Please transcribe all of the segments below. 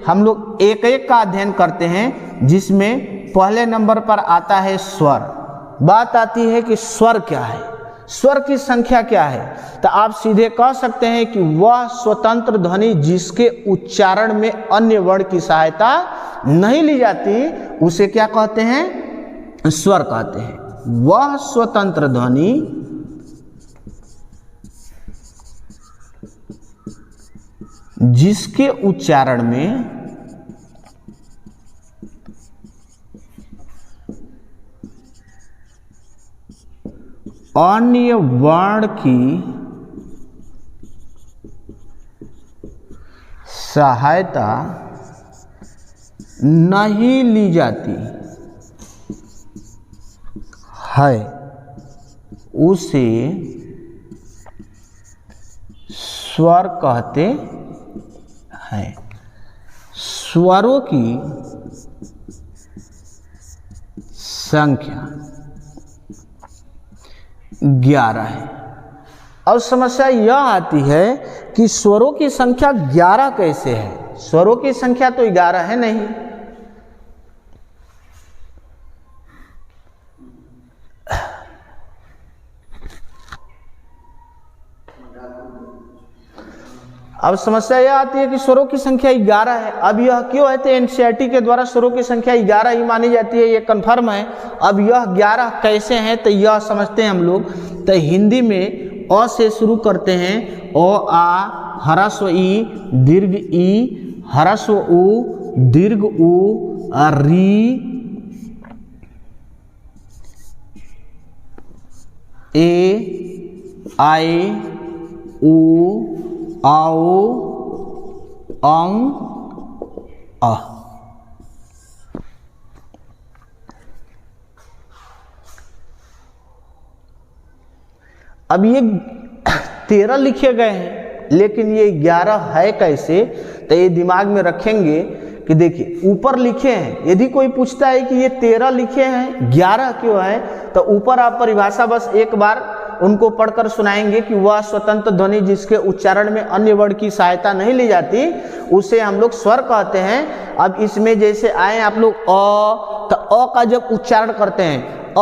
हम लोग एक एक का अध्ययन करते हैं, जिसमें पहले नंबर पर आता है स्वर। बात आती है कि स्वर क्या है, स्वर की संख्या क्या है। तो आप सीधे कह सकते हैं कि वह स्वतंत्र ध्वनि जिसके उच्चारण में अन्य वर्ण की सहायता नहीं ली जाती, उसे क्या कहते हैं? स्वर कहते हैं। वह स्वतंत्र ध्वनि जिसके उच्चारण में अन्य वर्ण की सहायता नहीं ली जाती है, उसे स्वर कहते हैं। स्वरों की संख्या 11 है। अब समस्या यह आती है कि स्वरों की संख्या 11 कैसे है? स्वरों की संख्या तो 11 है नहीं। अब समस्या यह आती है कि स्वरों की संख्या 11 है। अब यह क्यों है? तो एनसीईआरटी के द्वारा स्वरों की संख्या 11 ही मानी जाती है, ये कन्फर्म है। अब यह 11 कैसे हैं, तो यह समझते हैं हम लोग। तो हिंदी में अ से शुरू करते हैं, अ आ ह्रस्व ई दीर्घ ई ह्रस्व उ दीर्घ उ री ए आई उ आओ अंग अ। अब ये 13 लिखे गए हैं, लेकिन ये 11 है कैसे? तो ये दिमाग में रखेंगे कि देखिए ऊपर लिखे हैं। यदि कोई पूछता है कि ये 13 लिखे हैं 11 क्यों है, तो ऊपर आप परिभाषा बस एक बार उनको पढ़कर सुनाएंगे कि वह स्वतंत्र ध्वनि जिसके उच्चारण में अन्य वर्ण की सहायता नहीं ली जाती, उसे हम लोग स्वर कहते हैं। अब इसमें जैसे आए आप लोग अ, तो अ का जब उच्चारण करते हैं अ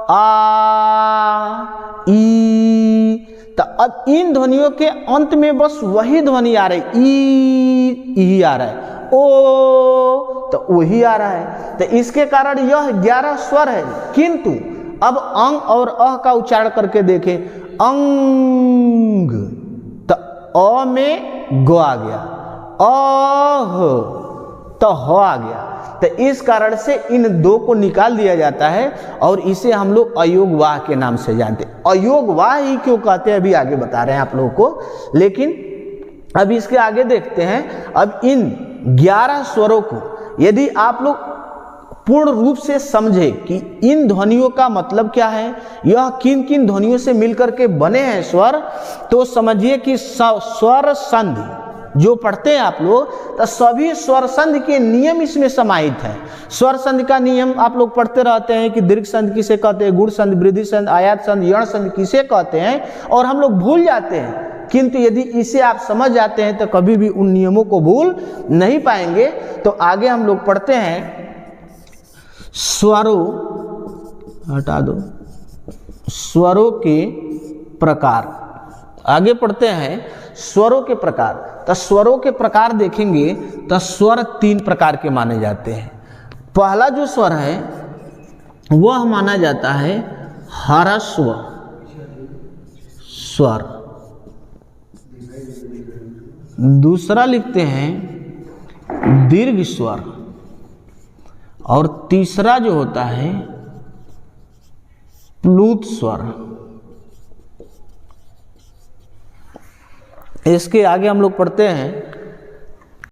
आ ई, तो अब इन ध्वनियों के अंत में बस वही ध्वनि आ रही, ई आ रहा है, ओ तो वही आ रहा है। तो इसके कारण यह 11 स्वर है। किंतु अब अंग और अह का उच्चारण करके देखें, अंग, तो अ में ग आ गया, अह तो ह आ गया। तो इस कारण से इन दो को निकाल दिया जाता है और इसे हम लोग अयोगवाह के नाम से जानते हैं। अयोगवाह ही क्यों कहते हैं अभी आगे बता रहे हैं आप लोगों को, लेकिन अब इसके आगे देखते हैं। अब इन 11 स्वरों को यदि आप लोग पूर्ण रूप से समझे कि इन ध्वनियों का मतलब क्या है, यह किन किन ध्वनियों से मिलकर के बने हैं स्वर, तो समझिए कि स्वर संधि जो पढ़ते हैं आप लोग, तो सभी स्वर संधि के नियम इसमें समाहित है। स्वर संधि का नियम आप लोग पढ़ते रहते हैं कि दीर्घ संधि किसे कहते हैं, गुण संधि, वृद्धि संधि, आयात संधि, यण संधि किसे कहते हैं, और हम लोग भूल जाते हैं। किंतु यदि इसे आप समझ जाते हैं तो कभी भी उन नियमों को भूल नहीं पाएंगे। तो आगे हम लोग पढ़ते हैं स्वरों, हटा दो, स्वरों के प्रकार। आगे पढ़ते हैं स्वरों के प्रकार। तो स्वरों के प्रकार देखेंगे तो स्वर 3 प्रकार के माने जाते हैं। पहला जो स्वर है वह माना जाता है ह्रस्व स्वर, दूसरा लिखते हैं दीर्घ स्वर, और तीसरा जो होता है प्लुत स्वर। इसके आगे हम लोग पढ़ते हैं